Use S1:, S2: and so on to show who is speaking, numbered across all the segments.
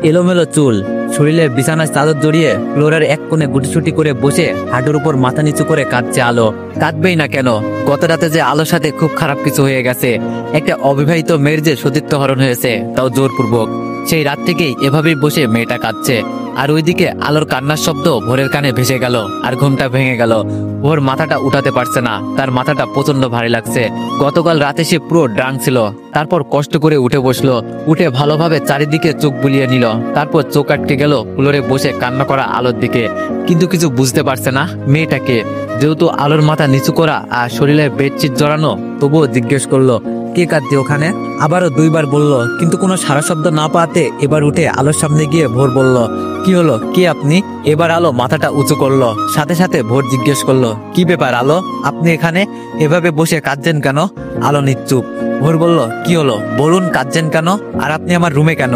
S1: এলোমেলো চুল, শরীরে বিছানায় চাদর জড়িয়ে ফ্লোরের এক কোণে গুটিসুটি করে বসে হাঁটুর উপর মাথা নিচু করে কাঁদছে আলো। কাঁদবেই না কেন? গত রাতে যে আলোর সাথে খুব খারাপ কিছু হয়ে গেছে, একটা অবিবাহিত মেয়ের যে সতীত্ব হরণ হয়েছে, তাও জোরপূর্বক। সেই রাত থেকেই এভাবেই বসে মেয়েটা কাঁদছে। আর ওইদিকে আলোর কান্নার শব্দ ভোরের কানে ভেসে গেল আর ঘুমটা ভেঙে গেল। ভোর মাথাটা উঠাতে পারছে না, তার মাথাটা প্রচন্ড ভারী লাগছে। গতকাল রাতে সে পুরো ড্রাঙ্ক ছিল। তারপর কষ্ট করে উঠে বসলো, উঠে ভালোভাবে চারিদিকে চোখ বুলিয়ে নিল। তারপর চোখ আটকে গেল ফ্লোরে বসে কান্না করা আলোর দিকে। কিন্তু কিছু বুঝতে পারছে না মেয়েটাকে। যেহেতু আলোর মাথা নিচু করা আর শরীরে বেডশিট জড়ানো, তবুও জিজ্ঞেস করলো, কে কাঁদছে ওখানে? আবারও দুইবার বলল, কিন্তু কোনো সারা শব্দ না পাওয়াতে এবার উঠে আলোর সামনে গিয়ে ভোর বলল, কি হলো, কে আপনি? এবার আলো মাথাটা উঁচু করলো। সাথে সাথে ভোর জিজ্ঞেস করলো, কি ব্যাপার আলো, আপনি এখানে এভাবে বসে কাঁদছেন কেন? আলো নিশ্চুপ। ভোর বলল, কি হলো বলুন, কাঁদছেন কেন? আর আপনি আমার রুমে কেন?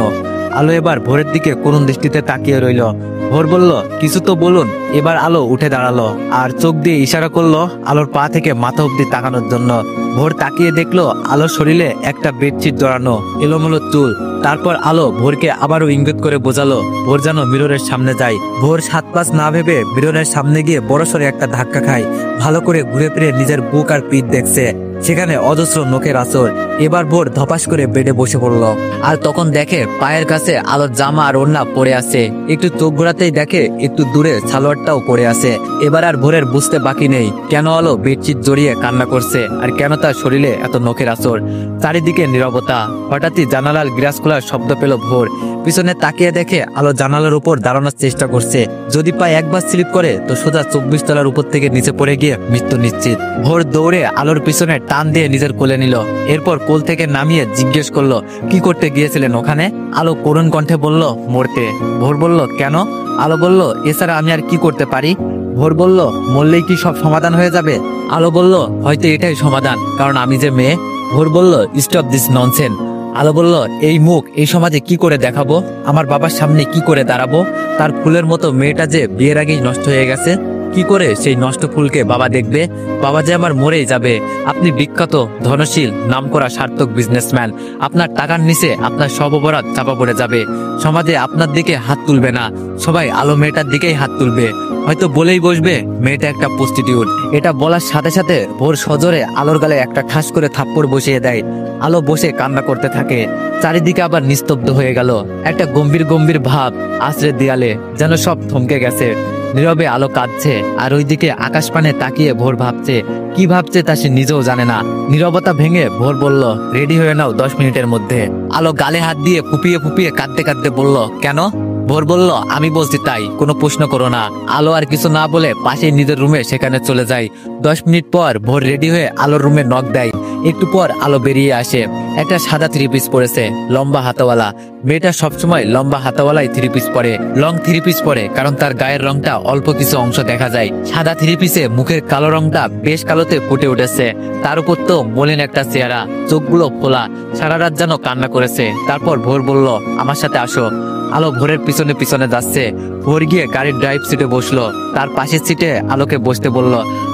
S1: আলো এবার ভোরের দিকে করুণ দৃষ্টিতে তাকিয়ে রইল। ভোর বলল, কিছু তো বলুন। এবার আলো উঠে দাঁড়ালো আর চোখ দিয়ে ইশারা করলো আলোর পা থেকে মাথা অব্দি তাকানোর জন্য। ভোর তাকিয়ে দেখলো আলোর শরীরে একটা বেডশিট জড়ানো, এলোমেলো চুল। তারপর আলো ভোরকে আবারও ইঙ্গিত করে বোঝালো ভোর যেন মিররের সামনে যায়। ভোর 7-5 না ভেবে মিররের সামনে গিয়ে বড়সড় একটা ধাক্কা খায়। ভালো করে ঘুরে ফিরে নিজের বুক আর পিঠ দেখছে, সেখানে অজস্র নখের আঁচড়। এবার ভোর ধপাস করে বেডে বসে পড়লো। আর তখন দেখে পায়ের কাছে আলোর জামা আর ওড়না পড়ে আছে। একটু চোখ ঘোরাতেই দেখে একটু দূরে সালোয়ারটাও পড়ে আছে। এবার আর ভোরের বুঝতে বাকি নেই কেন আলো বেডশিট জড়িয়ে কান্না করছে আর কেন তার শরীরে এত নখের আঁচড়। চারিদিকে নীরবতা। হঠাৎই জানালার গ্লাস খোলার শব্দ পেল ভোর। পিছনে তাকিয়ে দেখে আলো জানালার উপর দাঁড়ানোর চেষ্টা করছে। যদি পায়ে একবার স্লিপ করে তো সোজা 24 তলার উপর থেকে নিচে পড়ে গিয়ে মৃত্যু নিশ্চিত। ভোর দৌড়ে আলোর পিছনে টান দিয়ে নিজের কোলে নিল। এরপর কোল থেকে নামিয়ে জিজ্ঞেস করলো, কি করতে গিয়েছিলেন ওখানে? আলো করুণ কণ্ঠে বলল, মরতে। ভোর বলল, কেন? আলো বলল, এছাড়া আমি আর কি করতে পারি? ভোর বলল, মরলেই কি সব সমাধান হয়ে যাবে? আলো বলল, হয়তো এটাই সমাধান, কারণ আমি যে মেয়ে। ভোর বলল, স্টপ দিস ননসেন্স। আলো বলল, এই মুখ এই সমাজে কি করে দেখাবো? আমার বাবার সামনে কি করে দাঁড়াবো? তার ফুলের মতো মেয়েটা যে বিয়ের আগেই নষ্ট হয়ে গেছে, কি করে সেই নষ্ট ফুলকে বাবা দেখবে? বাবা যে আমার মরেই যাবে। আপনি বিখ্যাত, ধনশীল, নামকরা সার্থক বিজনেসম্যান। আপনার টাকার নিচে আপনার সব অপরাধ চাপা পড়ে যাবে। সমাজে আপনার দিকে হাত তুলবে না, সবাই আলো মেয়েটার দিকেই হাত তুলবে। হয়তো বলেই বসবে মেয়েটা একটা প্রস্টিটিউট। এটা বলার সাথে সাথে ভোর সজোরে আলোর গালে একটা ঠাস করে থাপ্পড় বসিয়ে দেয়। আলো বসে কান্না করতে থাকে। চারিদিকে আবার নিস্তব্ধ হয়ে গেল। একটা গম্ভীর গম্ভীর ভাব আশ্রে দেয়ালে, যেন সব থমকে গেছে। নীরবে আলো কাঁদছে আর ওইদিকে আকাশ পানে তাকিয়ে ভোর ভাবছে। কি ভাবছে তা সে নিজেও জানে না। নীরবতা ভেঙে ভোর বলল, রেডি হয়ে নাও 10 মিনিটের মধ্যে। আলো গালে হাত দিয়ে ফুপিয়ে ফুপিয়ে কাঁদতে কাঁদতে বলল, কেন? ভোর বলল, আমি বলছি তাই, কোনো প্রশ্ন করো না। আলো আর কিছু না বলে পাশেই নিজের রুমে সেখানে চলে যায়। 10 মিনিট পর ভোর রেডি হয়ে আলোর রুমে নক দেয়। একটু পর আলো বেরিয়ে আসে। একটা সাদা 3 পিস পরেছে, লম্বা হাতাওয়ালা। মেয়েটা সবসময় লম্বা হাতাওয়ালাই 3 পিস পরে, লং 3 পিস পরে, কারণ তার গায়ের রংটা অল্প কিছু অংশ দেখা যায়। সাদা 3 পিসে মুখের কালো রংটা বেশ কালোতে ফুটে উঠেছে। তার উপর তো মলিন একটা চেহারা, চোখগুলো খোলা। সারা রাত যেন কান্না করেছে। তারপর ভোর বলল, আমার সাথে আসো। আলো ভোরের পিছনে পিছনে যাচ্ছে। ভোর গিয়ে গাড়ির ড্রাইভ সিটে বসলো। তার পাশের সিটে আলোকে বসতে বলল।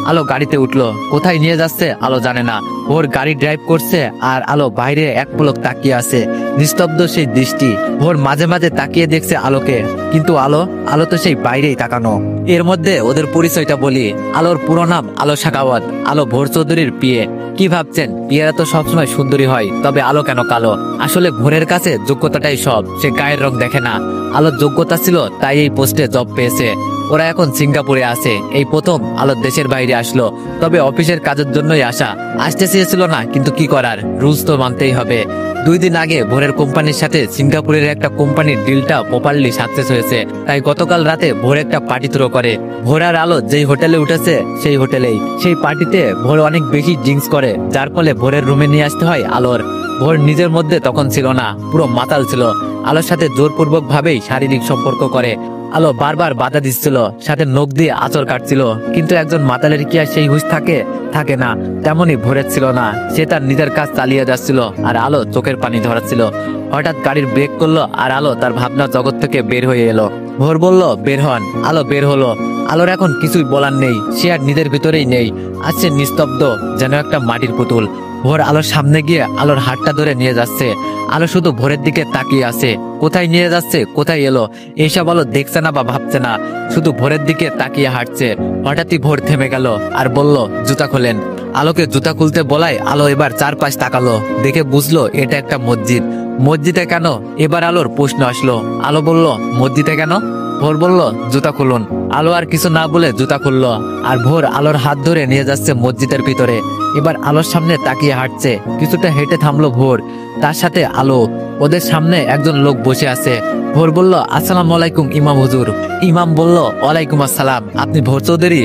S1: আলো গাড়িতে উঠলো। কোথায় নিয়ে যাচ্ছে আলো জানে না। ভোর গাড়ি ড্রাইভ করছে আর আলো বাইরে এক পলক তাকিয়ে আছে। নিস্তব্ধ সেই দৃষ্টি। ভোর মাঝে মাঝে তাকিয়ে দেখছে আলোকে, কিন্তু আলো তো সেই বাইরেই তাকানো। এর মধ্যে ওদের পরিচয়টা বলি। আলোর পুরো নাম আলো শাখাওয়াত। আলো ভোর চৌধুরীর বিয়ে। কি ভাবছেন বিয়েরা তো সবসময় সুন্দরী হয়, তবে আলো কেন কালো? আসলে ভোরের কাছে যোগ্যতাটাই সব, সে গায়ের রং দেখে না। আলোর যোগ্যতা ছিল তাই এই পোস্টে জব পেয়েছে। ওরা এখন সিঙ্গাপুরে আছে। এই প্রথম আলো দেশের বাইরে আসলো, তবে অফিসের কাজের জন্যই আসতে চেয়েছিল না, কিন্তু কি করার, রুলস তো মানতেই হবে। 2 দিন আগে ভোরের কোম্পানির সাথে সিঙ্গাপুরের একটা কোম্পানির ডিলটা প্রপারলি সাকসেস হয়েছে। তাই গতকাল রাতে ভোর একটা পার্টি থ্রো করে। ভোর আর আলো যেই হোটেলে উঠেছে সেই হোটেলেই। সেই পার্টিতে ভোর অনেক বেশি ড্রিঙ্কস করে, যার ফলে ভোরের রুমে নিয়ে আসতে হয় আলোর। ভোর নিজের মধ্যে তখন ছিল না, পুরো মাতাল ছিল। আলোর সাথে জোরপূর্বক ভাবেই শারীরিক সম্পর্ক করে। আলো বারবার বাধা দিচ্ছিল, সাথে নখ দিয়ে আঁচড় কাটছিল। কিন্তু একজন মাতালের কি আর সেই হুঁশ থাকে না? তেমনই ভোরের ছিল না। সে তার নিজের কাজ চালিয়ে যাচ্ছিল আর আলো চোখের পানি ধরাচ্ছিল। হঠাৎ গাড়ির ব্রেক করলো আর আলো তার ভাবনার জগৎ থেকে বের হয়ে এলো। ভোর বলল, বের হন। আলো বের হলো। আলোর এখন কিছুই বলার নেই, সে আর নিজের ভিতরেই নেই। আছে নিস্তব্ধ, যেন একটা মাটির পুতুল। ভোর আলোর সামনে গিয়ে আলোর হাতটা ধরে নিয়ে যাচ্ছে। আলো শুধু ভোরের দিকে তাকিয়ে আছে, কোথায় নিয়ে যাচ্ছে, কোথায় এলো এইসব আলো দেখছে না বা ভাবছে না, শুধু ভোরের দিকে তাকিয়ে হাঁটছে। হঠাৎই ভোর থেমে গেল আর বলল, জুতা খোলেন। আলোকে জুতা খুলতে বলায় আলো এবার চারপাশ তাকালো, দেখে বুঝলো এটা একটা মসজিদ। মসজিদে কেন? এবার আলোর প্রশ্ন আসলো। আলো বলল, মসজিদে কেন? ভোর বলল, জুতা খুলুন। আলো আর কিছু না বলে জুতা খুললো, আর ভোর আলোর হাত ধরে নিয়ে যাচ্ছে মসজিদের ভিতরে। এবার আলোর সামনে তাকিয়ে হাঁটছে। কিছুটা হেঁটে থামলো ভোর, তার সাথে আলো। ওদের সামনে একজন লোক বসে আছে। ভোর বলল, আসসালামু আলাইকুম ইমাম হুজুর। ইমাম বলল, ওয়ালাইকুম আসসালাম। আপনি ভোর চৌধুরী?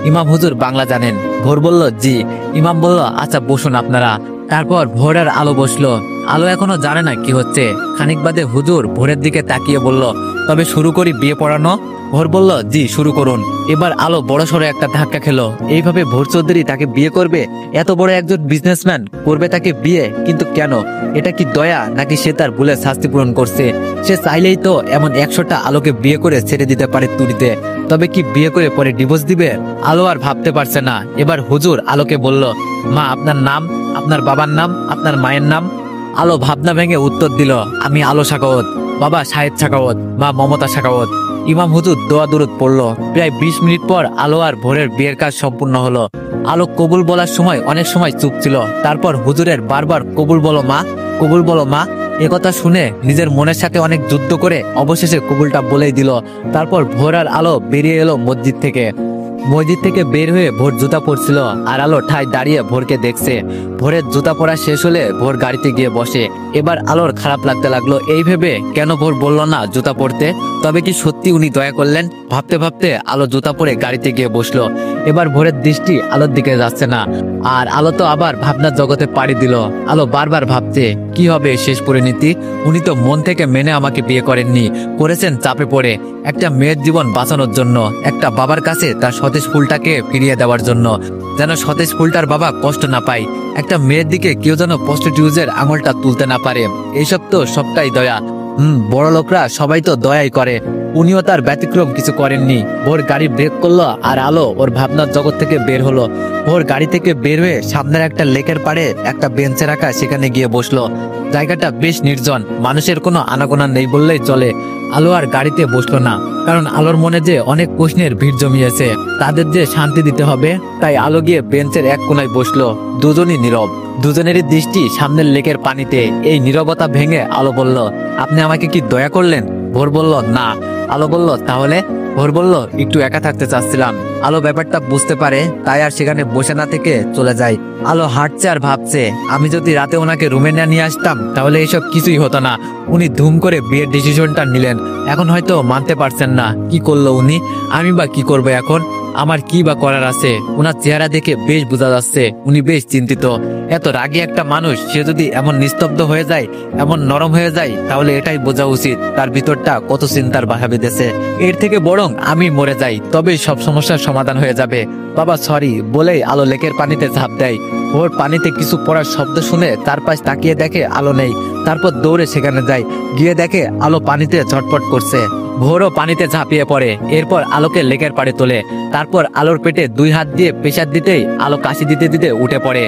S1: ইমাম হুজুর বাংলা জানেন? ভোর বলল, জি। ইমাম বলল, আচ্ছা বসুন আপনারা। তারপর ভোর আর আলো বসলো। আলো এখনো জানে না কি হচ্ছে। খানিক বাদে হুজুর ভোরের দিকে তাকিয়ে বলল, তবে শুরু করি বিয়ে পড়ানো? ভোর বলল, জি শুরু করুন। এবার আলো বড়সড় একটা ধাক্কা খেলো। এইভাবে ভোর চৌধুরী তাকে বিয়ে করবে? এত বড় একজন বিজনেসম্যান করবে তাকে বিয়ে? কিন্তু কেন? এটা কি দয়া, নাকি সে তার ভুলের শাস্তি পূরণ করছে? সে চাইলেই তো এমন 100টা আলোকে বিয়ে করে ছেড়ে দিতে পারে তুড়িতে। তবে কি বিয়ে করে পরে ডিভোর্স দিবে? আলো আর ভাবতে পারছে না। এবার হুজুর আলোকে বলল, মা আপনার নাম, আপনার বাবার নাম, আপনার মায়ের নাম? আলো ভাবনা ভেঙে উত্তর দিল, আমি আলো সাখাওয়াত, বাবা শাহেদ সাখাওয়াত, মা মমতা সাখাওয়াত। ইমাম হুজুর দোয়া দুরুদ পড়লো। প্রায় 20 মিনিট পর আলো আর ভোরের বিয়ের কাজ সম্পূর্ণ হলো। আলো কবুল বলার সময় অনেক সময় চুপ ছিল। তারপর হুজুরের বারবার কবুল বলো মা, কবুল বলো মা, একথা শুনে নিজের মনের সাথে অনেক যুদ্ধ করে অবশেষে কবুলটা বলেই দিল। তারপর ভোর আর আলো বেরিয়ে এলো মসজিদ থেকে। মসজিদ থেকে বের হয়ে ভোর জুতা পরছিল, আর আলো ঠায় দাঁড়িয়ে ভোরকে দেখছে। ভোরের জুতা পরা শেষ হলে ভোর গাড়িতে গিয়ে বসে। এবার আলোর খারাপ লাগতে লাগলো এই ভেবে, কেন ভোর বলল না জুতা পরতে? তবে কি সত্যি উনি দয়া করলেন? ভাবতে ভাবতে আলো জুতা পরে গাড়িতে গিয়ে বসলো। এবার ভোরের দৃষ্টি আলোর দিকে যাচ্ছে না, আর আলো তো আবার ভাবনার জগতে পাড়ি দিল। আলো বারবার ভাবছে, কি হবে শেষ পরিণতি? উনি তো মন থেকে মেনে আমাকে বিয়ে করেননি, করেছেন চাপে পড়ে, একটা মেয়ের জীবন বাঁচানোর জন্য, একটা বাবার কাছে তার সতেজ ফুলটাকে ফিরিয়ে দেওয়ার জন্য, যেন সতেজ ফুলটার বাবা কষ্ট না পায়। একটা মেয়ের দিকে কেউ যেন প্রস্টিটিউটের আঙুলটা তুলতে না পারে। এইসব তো সবটাই দয়া। বড় লোকরা সবাই তো দয়াই করে, উনিও তার ব্যতিক্রম কিছু করেননি। ভোর গাড়ি ব্রেক করলো, আর আলো ওর ভাবনার জগৎ থেকে বের হলো। ভোর গাড়ি থেকে বের হয়ে সামনের একটা লেকের পাড়ে একটা বেঞ্চে রাখা সেখানে গিয়ে বসলো। জায়গাটা বেশ নির্জন, মানুষের কোনো আনাগোনা নেই বললেই চলে। আলো আর গাড়িতে বসলো না, কারণ আলোর মনে যে অনেক প্রশ্নের ভিড় জমিয়েছে, তাদের যে শান্তি দিতে হবে। তাই আলো গিয়ে বেঞ্চের এক কোনায় বসলো। দুজনই নীরব, দুজনেরই দৃষ্টি সামনের লেকের পানিতে। এই নীরবতা ভেঙে আলো বলল, আপনি আমাকে কি দয়া করলেন? ভোর বলল, না। আলো বলল, তাহলে? ভোর বলল, একটু একা থাকতে চাচ্ছিলাম। আলো ব্যাপারটা বুঝতে পারে, তাই আর সেখানে বসে না থেকে চলে যায়। আলো হাঁটছে আর ভাবছে, আমি যদি রাতে ওনাকে রুমে না নিয়ে আসতাম তাহলে এইসব কিছুই হতো না। উনি ধুম করে বিয়ের ডিসিশনটা নিলেন, এখন হয়তো মানতে পারছেন না। কি করলো উনি? আমি বা কি করবো এখন? আমার কি বা করার আছে? ওনার চেহারা দেখে বেশ বোঝা যাচ্ছে উনি বেশ চিন্তিত। এত রাগী একটা মানুষ, সে যদি এমন নিস্তব্ধ হয়ে যায়, এমন নরম হয়ে যায়, তাহলে এটাই বোঝা উচিত তার ভিতরটা কত চিন্তার বাধা বেঁধেছে। এর থেকে বরং আমি মরে যাই, তবেই সব সমস্যার সমাধান হয়ে যাবে। বাবা সরি বলেই আলো লেকের পানিতে ঝাঁপ দেয়। ওর পানিতে কিছু পড়ার শব্দ শুনে চারপাশ তাকিয়ে দেখে আলো নেই। তারপর দৌড়ে সেখানে যায়, গিয়ে দেখে আলো পানিতে ছটফট করছে। ভোরও পানিতে ঝাঁপিয়ে পড়ে। এরপর আলোকে লেকের পাড়ে তোলে। তারপর আলোর পেটে 2 হাত দিয়ে প্রেসার দিতেই আলো কাশি দিতে দিতে উঠে পড়ে।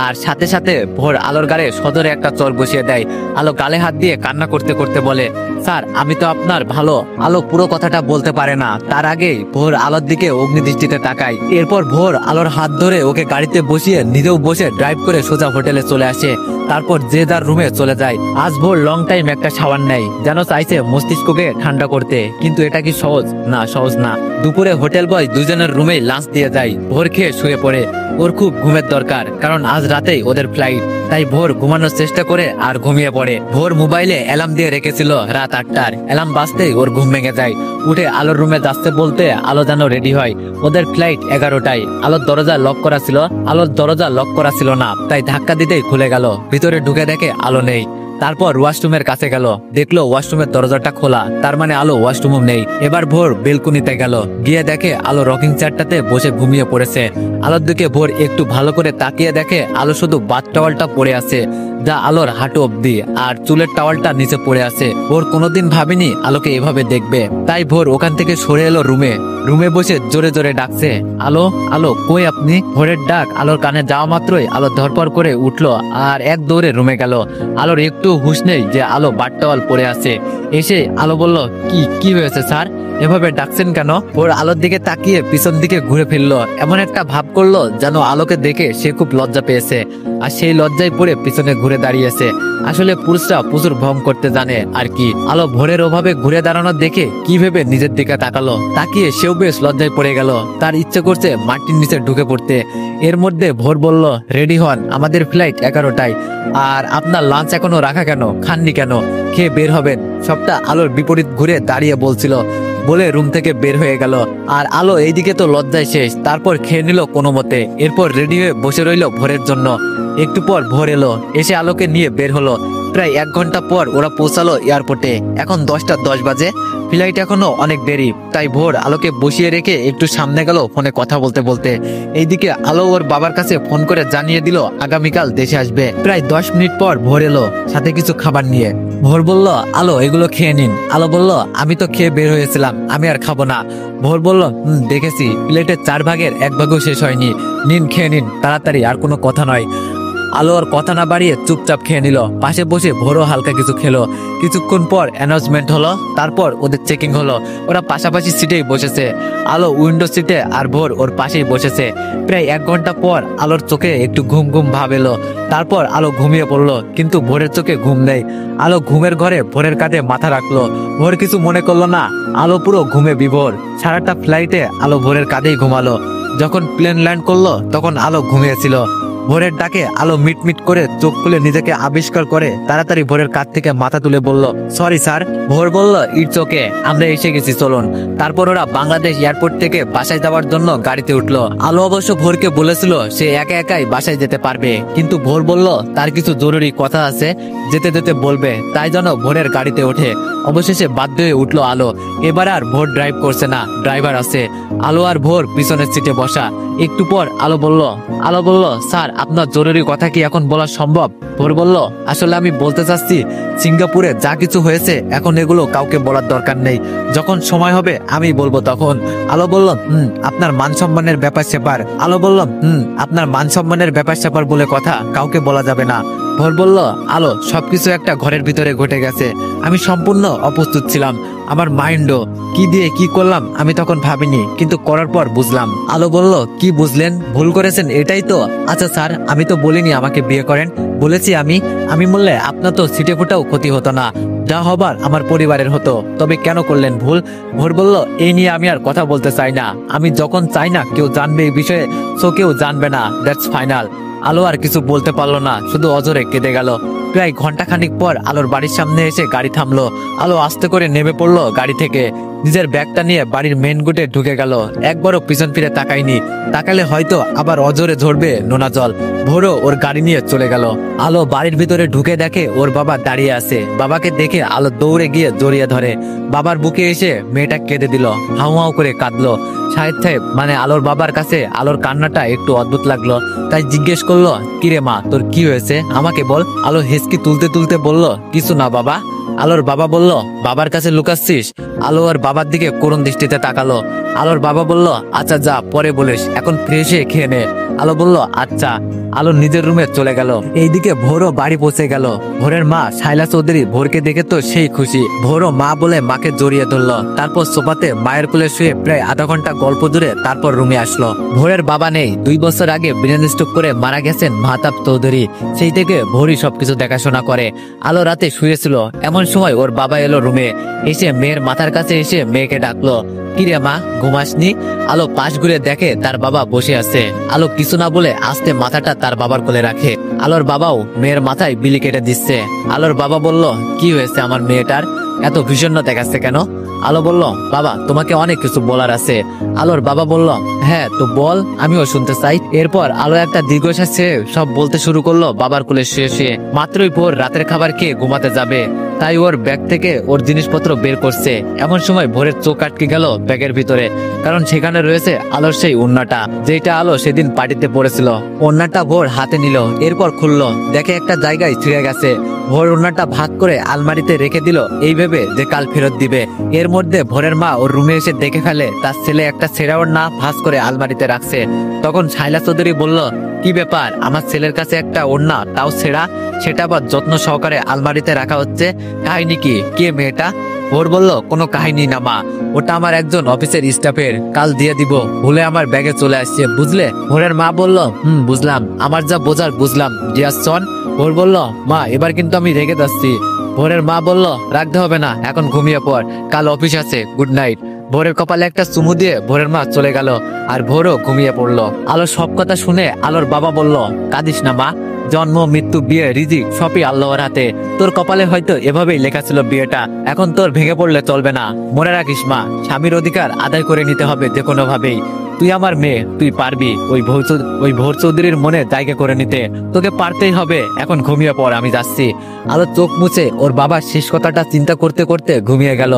S1: আর সাথে সাথে ভোর আলোর গালে সজোরে একটা চর বসিয়ে দেয়। আলো গালে হাত দিয়ে কান্না করতে করতে বলে, স্যার আমি তো আপনার ভালো। আলো পুরো কথাটা বলতে পারে না, তার আগেই ভোর আলোর দিকে অগ্নিদৃষ্টিতে তাকায়। এরপর ভোর আলোর হাত ধরে ওকে গাড়িতে বসিয়ে নিজেও বসে ড্রাইভ করে সোজা হোটেলে চলে আসে। তারপর যে যার রুমে চলে যায়। আজ ভোর লং টাইম একটা শাওয়ার নেয়, যেন চাইছে মস্তিষ্ককে ঠান্ডা করতে। কিন্তু এটা কি সহজ? না, সহজ না। দুপুরে হোটেল বয় দুজনের রুমেই লাঞ্চ দিয়ে যায়। ভোর খেয়ে শুয়ে পড়ে। ওর খুব ঘুমের দরকার, কারণ আজ রাতেই ওদের ফ্লাইট। তাই ভোর ঘুমানোর চেষ্টা করে আর ঘুমিয়ে পড়ে। ভোর মোবাইলে অ্যালার্ম দিয়ে রেখেছিল রাত 8টার। অ্যালার্ম বাজতেই ওর ঘুম ভেঙে যায়। উঠে আলোর রুমে যাচ্ছে বলতে আলো যেন রেডি হয়। ওদের ফ্লাইট 11টায়। আলোর দরজা লক করা ছিল না, তাই ধাক্কা দিতেই খুলে গেল। ভিতরে ঢুকে দেখে আলো নেই। তারপর ওয়াশরুমের কাছে গেল, দেখলো ওয়াশরুমের দরজাটা খোলা, তার মানে আলো ওয়াশরুমও নেই। এবার ভোর বেলকুনিতে গেল, গিয়ে দেখে আলো রকিং চেয়ারটাতে বসে ঘুমিয়ে পড়েছে। আলোর দিকে ভোর একটু ভালো করে তাকিয়ে দেখে আলো শুধু বাথ টাওয়ালটা পড়ে আছে, যা আলোর হাঁটু অব্দি, আর চুলের টাওয়ালটা নিচে পড়ে আছে। ভোর কোনোদিন ভাবেনি আলোকে এভাবে দেখবে, তাই ভোর ওখান থেকে সরে এলো রুমে বসে জোরে জোরে ডাকছে, আলো আলো কই আপনি? ভোরের ডাক আলোর কানে যাওয়া মাত্রই আলো ধরপড় করে উঠলো আর এক দৌড়ে রুমে গেল। আলোর একটু হুঁশ নেই যে আলো বাথ টাওয়াল পড়ে আছে। এসে আলো বলল, কি হয়েছে স্যার, এভাবে ডাকছেন কেন? ওর আলোর দিকে তাকিয়ে পিছন দিকে ঘুরে ফিরলো, এমন একটা ভাব করলো যেন আলোকে দেখে সে খুব লজ্জা পেয়েছে, আর সেই লজ্জায় পড়ে পিছনে ঘুরে দাঁড়িয়েছে। আসলে পুরুষরা প্রচুর ভ্রম করতে জানে আর কি। আলো ভোরের ওভাবে ঘুরে দাঁড়ানো দেখে কি ভেবে নিজের দিকে তাকালো, তাকিয়ে সেও বেশ লজ্জায় পড়ে গেল। তার ইচ্ছে করছে মাটির নিচে ঢুকে পড়তে। এর মধ্যে ভোর বলল, রেডি হন, আমাদের ফ্লাইট 11টায়। আর আপনার লাঞ্চ এখনো রাখা কেন, খাননি কেন? খেয়ে বের হবেন। সবটা আলোর বিপরীত ঘুরে দাঁড়িয়ে বলছিল, বলে রুম থেকে বের হয়ে গেল। আর আলো এইদিকে তো লজ্জায় শেষ, তারপর খেয়ে নিল কোনো মতে। এরপর রেডি হয়ে বসে রইল ভোরের জন্য। একটু পর ভোর এলো, এসে আলোকে নিয়ে বের হলো। প্রায় 1 ঘন্টা পর ওরা পৌঁছালো এয়ারপোর্টে। এখন 10টা 10 বাজে, ফ্লাইট এখনো অনেক দেরি। তাই ভোর আলোকে বসিয়ে রেখে একটু সামনে গেল ফোনে কথা বলতে বলতে। এইদিকে আলো ওর বাবার কাছে ফোন করে জানিয়ে দিল আগামীকাল দেশে আসবে। প্রায় 10 মিনিট পর ভোর এলো, সাথে কিছু খাবার নিয়ে। ভোর বলল, আলো এগুলো খেয়ে নিন। আলো বলল, আমি তো খেয়ে বের হয়েছিলাম, আমি আর খাবো না। ভোর বলল, দেখেছি, প্লেটের 4 ভাগের 1 ভাগও শেষ হয়নি, নিন খেয়ে নিন তাড়াতাড়ি, আর কোনো কথা নয়। আলো আর কথা না বাড়িয়ে চুপচাপ খেয়ে নিল। পাশে বসে ভোরও হালকা কিছু খেলো। কিছুক্ষণ পর অ্যানাউন্সমেন্ট হলো, তারপর ওদের চেকিং হলো। ওরা পাশাপাশি সিটেই বসেছে, আলো উইন্ডো সিটে আর ভোর ওর পাশেই বসেছে। প্রায় 1 ঘন্টা পর আলোর চোখে একটু ঘুম ঘুম ভাব এলো। তারপর আলো ঘুমিয়ে পড়লো, কিন্তু ভোরের চোখে ঘুম নেই। আলো ঘুমের ঘরে ভোরের কাঁধে মাথা রাখলো। ভোর কিছু মনে করলো না, আলো পুরো ঘুমে বিভোর। সারাটা ফ্লাইটে আলো ভোরের কাঁধেই ঘুমালো। যখন প্লেন ল্যান্ড করলো তখন আলো ঘুমিয়েছিল। ভোরের ডাকে আলো মিটমিট করে চোখ খুলে নিজেকে আবিষ্কার করে তাড়াতাড়ি ভোরের কাছ থেকে মাথা তুলে বলল, সরি স্যার। ভোর বলল, ইটস ওকে, আমরা এসে গেছি, চলুন। তারপর ওরা বাংলাদেশ এয়ারপোর্ট থেকে বাসায় যাওয়ার জন্য গাড়িতে উঠলো। আলো অবশ্য ভোরকে বলেছিল সে একা একাই বাসায় যেতে পারবে, কিন্তু ভোর বলল তার কিছু জরুরি কথা আছে, যেতে যেতে বলবে, তাই জন্য ভোরের গাড়িতে ওঠে। অবশেষে বাধ্য হয়ে উঠলো আলো। এবার আর ভোর ড্রাইভ করছে না, ড্রাইভার আছে। আলো আর ভোর পিছনের সিটে বসা। একটু পর আলো বলল, স্যার আপনার জরুরি কথা কি এখন বলা সম্ভব? ভোর বলল, আসলে আমি বলতে চাচ্ছি সিঙ্গাপুরে যা কিছু হয়েছে এখন এগুলো কাউকে বলার দরকার নেই, যখন সময় হবে আমি বলবো তখন। আলো বলল, আপনার মান সম্মানের ব্যাপার স্যাপার। আলো বলল, আপনার মান সম্মানের ব্যাপার স্যাপার বলে কথা কাউকে বলা যাবে না। ভোর বলল, আলো সবকিছু একটা ঘরের ভিতরে ঘটে গেছে, আমি সম্পূর্ণ অপ্রস্তুত ছিলাম। আমার মাইন্ডও কি দিয়ে কি করলাম আমি তখন ভাবিনি, কিন্তু করার পর বুঝলাম। আলো বলল, কি বুঝলেন? ভুল করেছেন এটাই তো? আচ্ছা স্যার, আমি তো বলিনি আমাকে বিয়ে করেন, বলেছি আমি বললে আপনার তো সিটে ফোটাও ক্ষতি হতো না, যা হবার আমার পরিবারের হতো, তবে কেন করলেন ভুল? ভোর বলল, এই নিয়ে আমি আর কথা বলতে চাই না, আমি যখন চাই না কেউ জানবে এই বিষয়ে, সো কেউ জানবে না, দ্যাটস ফাইনাল। আলো আর কিছু বলতে পারলো না, শুধু অজরে কেঁদে গেল। প্রায় ঘন্টাখানিক পর আলোর বাড়ির সামনে এসে গাড়ি থামলো। আলো আস্তে করে নেমে পড়লো গাড়ি থেকে, নিজের ব্যাগটা নিয়ে বাড়ির মেন গেটে ঢুকে গেল। একবারও পিছন ফিরে তাকায়নি, তাকালে হয়তো আবার অজরে ঝরবে নোনা জল। ভোরও ওর গাড়ি নিয়ে চলে গেল। আলো বাড়ির ভিতরে ঢুকে দেখে ওর বাবা দাঁড়িয়ে আছে। বাবাকে দেখে আলো দৌড়ে গিয়ে জড়িয়ে ধরে। বাবার বুকে এসে মেয়েটা কেঁদে দিল, হাউ হাউ করে কাঁদলো। শাহেদ সাহেব মানে আলোর বাবার কাছে আলোর কান্নাটা একটু অদ্ভুত লাগলো, তাই জিজ্ঞেস করলো, কিরে মা তোর কি হয়েছে আমাকে বল। আলো হেসকি তুলতে তুলতে বলল, কিছু না বাবা। আলোর বাবা বলল, বাবার কাছে লুকাচ্ছিস? আলো আর বাবার দিকে করুণ দৃষ্টিতে তাকালো। আলোর বাবা বলল, আচ্ছা যা পরে বলিস, এখন ফ্রেশ হয়ে খেয়ে নে। আলো বলল, আচ্ছা। আলো নিজের রুমে চলে গেল। এইদিকে ভোরও বাড়ি পৌঁছে গেল। ভোরের মা শাইলা চৌধুরী ভোরকে দেখে তো সেই খুশি। ভোরও মা বলে মাকে জড়িয়ে ধরলো। তারপর সোফাতে মায়ের কোলে শুয়ে প্রায় আধা ঘন্টা গল্প জুড়ে তারপর রুমে আসলো। ভোরের বাবা নেই, 2 বছর আগে ব্রেন স্ট্রোক করে মারা গেছেন মাহতাব চৌধুরী। সেই থেকে ভোরই সবকিছু দেখাশোনা করে। আলো রাতে শুয়েছিল, এমন সময় ওর বাবা এলো রুমে। এসে মেয়ের মাথার কাছে এসে মেয়েকে ডাকলো, কিরে মা ঘুমাসনি? আলো পাশ ঘুরে দেখে তার বাবা বসে আছে। আলো কিছু না বলে আস্তে মাথাটা তার বাবার কোলে রাখে। আলোর বাবাও মেয়ের মাথায় বিলি কেটে দিচ্ছে। আলোর বাবা বলল, কি হয়েছে আমার মেয়েটার, এত ভীষণ দেখাচ্ছে কেন? আলো বলল, বাবা তোমাকে অনেক কিছু বলার আছে। আলোর বাবা বলল, হ্যাঁ তো বল, আমিও শুনতে চাই। এরপর আলো একটা দীর্ঘশ্বাস ছেড়ে সব বলতে শুরু করলো বাবার কোলে শুয়ে শুয়ে। মাত্রই ভোর রাতের খাবার খেয়ে ঘুমাতে যাবে, তাই ওর ব্যাগ থেকে ওর জিনিসপত্র বের করছে। এমন সময় ভোরের চোখ আটকে গেল ব্যাগের ভিতরে, কারণ সেখানে রয়েছে আলোর সেই ওড়নাটা, যেটা আলো সেদিন পার্টিতে পড়েছিল। ওড়নাটা ভোর হাতে নিল, এরপর খুললো, দেখে একটা জায়গায় ছিঁড়ে গেছে। ভোর ওড়নাটা ভাগ করে আলমারিতে রেখে দিল, এই ভেবে যে কাল ফেরত দিবে। এর মধ্যে ভোরের মা ওর রুমে এসে দেখে ফেলে তার ছেলে একটা ছেঁড়া ওড়না ভাঁজ করে আলমারিতে রাখছে। তখন শাইলা চৌধুরী বলল, কি ব্যাপার, আমার ছেলের কাছে একটা ওড়না, তাও ছেঁড়া, সেটা আবার যত্ন সহকারে আলমারিতে রাখা হচ্ছে, কাহিনী কি, কে মেয়েটা? ভোর বলল, কোনো কাহিনী না মা, ওটা আমার একজন অফিসের স্টাফের, কাল দিয়ে দিব, ভুলে আমার ব্যাগে চলে আসছে, বুঝলে? ভোরের মা বলল, বুঝলাম, আমার যা বোঝার বুঝলাম, জিয়াস শোন। ভোর বলল, মা এবার কিন্তু আমি রেগে যাচ্ছি। ভোরের মা বলল, রাখতে হবে না, এখন ঘুমিয়ে পড়, কাল অফিস আছে, গুড নাইট। ভোরের কপালে একটা চুমু দিয়ে ভোরের মা চলে গেল, আর ভোরও ঘুমিয়ে পড়লো। আলোর সব কথা শুনে আলোর বাবা বলল, কাঁদিস না মা, জন্ম মৃত্যু বিয়ে রিজিক সবই আল্লাহর হাতে, তোর কপালে হয়তো এভাবেই লেখা ছিল বিয়েটা, এখন তোর ভেঙে পড়লে চলবে না। মনে রাখিস মা, স্বামীর অধিকার আদায় করে নিতে হবে যে কোনো ভাবেই। তুই আমার মেয়ে, তুই পারবি ওই ভোর চৌধুরীর মনে জায়গা করে নিতে, তোকে পারতেই হবে, এখন ঘুমিয়ে পড়, আমি যাচ্ছি। আলো চোখ মুছে ওর বাবার শেষ কথাটা চিন্তা করতে করতে ঘুমিয়ে গেল।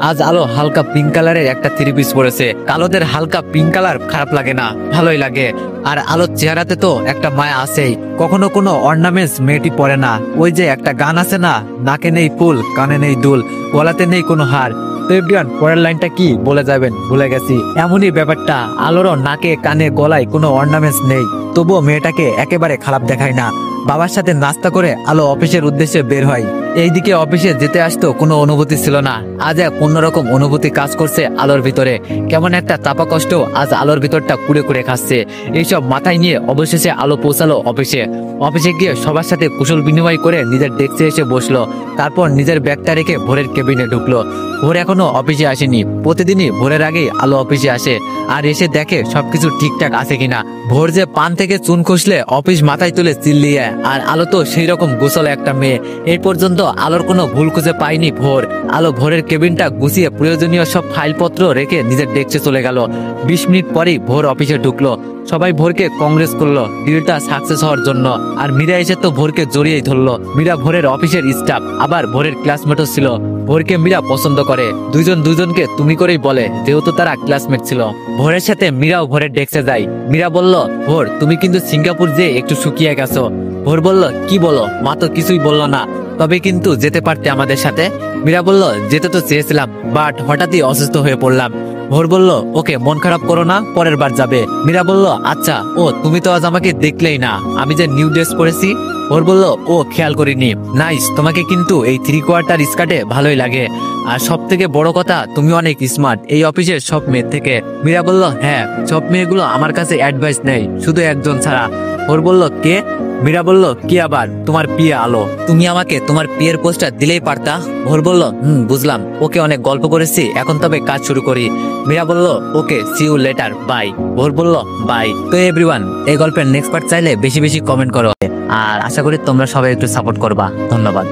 S1: আজ আলো হালকা পিঙ্ক কালারের একটা থ্রি পিস পরেছে। কালোদের হালকা পিঙ্ক কালার খারাপ লাগে না, ভালোই লাগে। আর আলোর চেহারাতে তো একটা মায়া আছেই, কখনো কোনো অর্নামেন্টস মেয়েটি পরে না। ওই যে একটা গান আছে না, নাকে নেই ফুল, কানে নেই দুল, গলাতে নেই কোনো হার। তো এভরিওয়ান, পরের লাইনটা কি বলে যাবেন, ভুলে গেছি। এমনই ব্যাপারটা, আলোরও নাকে কানে গলায় কোনো অর্নামেন্টস নেই, তবুও মেয়েটাকে একেবারে খারাপ দেখায় না। বাবার সাথে নাস্তা করে আলো অফিসের উদ্দেশ্যে বের হয়। এইদিকে অফিসে যেতে আসতো কোনো অনুভূতি ছিল না, আজ এক অন্যরকম অনুভূতি কাজ করছে আলোর ভিতরে। কেমন একটা চাপা কষ্ট আজ আলোর ভিতরটা কুড়ে কুড়ে খাচ্ছে। এইসব মাথায় নিয়ে অবশেষে আলো পৌঁছালো অফিসে। অফিসে গিয়ে সবার সাথে কুশল বিনিময় করে নিজের ডেস্কে এসে বসলো, তারপর নিজের ব্যাগটা রেখে ভোরের কেবিনে ঢুকলো। ভোর এখনো অফিসে আসেনি, প্রতিদিনই ভোরের আগেই আলো অফিসে আসে, আর এসে দেখে সবকিছু ঠিকঠাক আছে কিনা। ভোর যে পান থেকে চুন খসলে অফিস মাথায় তুলে চিল্লিয়ে, আর আলো তো সেই রকম গোছল একটা মেয়ে। এই পর্যন্ত আলোর কোনো ভুল খুঁজে পায়নি ভোর। আলো ভোরের কেবিনটা গুছিয়ে প্রয়োজনীয় সব ফাইলপত্র রেখে নিজের ডেস্কে চলে গেল। 20 মিনিট পরেই ভোর অফিসে ঢুকলো। সবাই ভোরকে কংগ্রেস করলো ডিলটা সাকসেস হওয়ার জন্য, আর মীরা এসে তো ভোরকে জড়িয়েই ধরলো। মীরা ভোরের অফিসের স্টাফ, আবার ভোরের ক্লাসমেটও ছিল। ভোরকে মীরা পছন্দ করে, দুইজন দুজনকে তুমি করেই বলে, যেহেতু তারা ক্লাসমেট ছিল। ভোরের সাথে মীরাও ভোরের ডেস্কে যায়। মীরা বলল, ভোর তুমি কিন্তু সিঙ্গাপুর যেয়ে একটু শুকিয়ে গেছো। ভোর বলল, কি বলো, মা তো কিছুই বললো না, তবে কিন্তু যেতে পারতে আমাদের সাথে। মীরা বলল, যেতে তো চেয়েছিলাম, বাট হঠাৎই অসুস্থ হয়ে পড়লাম। ভোর বলল, ওকে, মন খারাপ করো না, পরের বার যাবে। মীরা বলল, আচ্ছা। ও তুমি তো আজ আমাকে দেখলেই না, আমি যে নিউ ড্রেস পরেছি। ভোর বলল, ও খেয়াল করিনি। নাইস, তোমাকে কিন্তু এই 3/4 স্কার্টে ভালোই লাগে, আর সব থেকে বড় কথা, তুমি অনেক স্মার্ট এই অফিসের সব মেয়ে থেকে। মীরা বলল, হ্যাঁ, সব মেয়েগুলো আমার কাছে অ্যাডভাইস নেই, শুধু একজন ছাড়া। ভোর বলল, কে? মীরা বলল, কি আবার, তোমার পিয়ে আলো। তুমি আমাকে তোমার পিয়ের পোস্টার দিলেই পারতা। ভোর বলল, বুঝলাম, ওকে, অনেক গল্প করেছি, এখন তবে কাজ শুরু করি। মীরা বলল, ওকে, সি ইউ লেটার, বাই। ভোর বলল, বাই। তো এভরিওয়ান, এই গল্পের নেক্সট পার্ট চাইলে বেশি বেশি কমেন্ট করো, আর আশা করি তোমরা সবাই একটু সাপোর্ট করবা। ধন্যবাদ।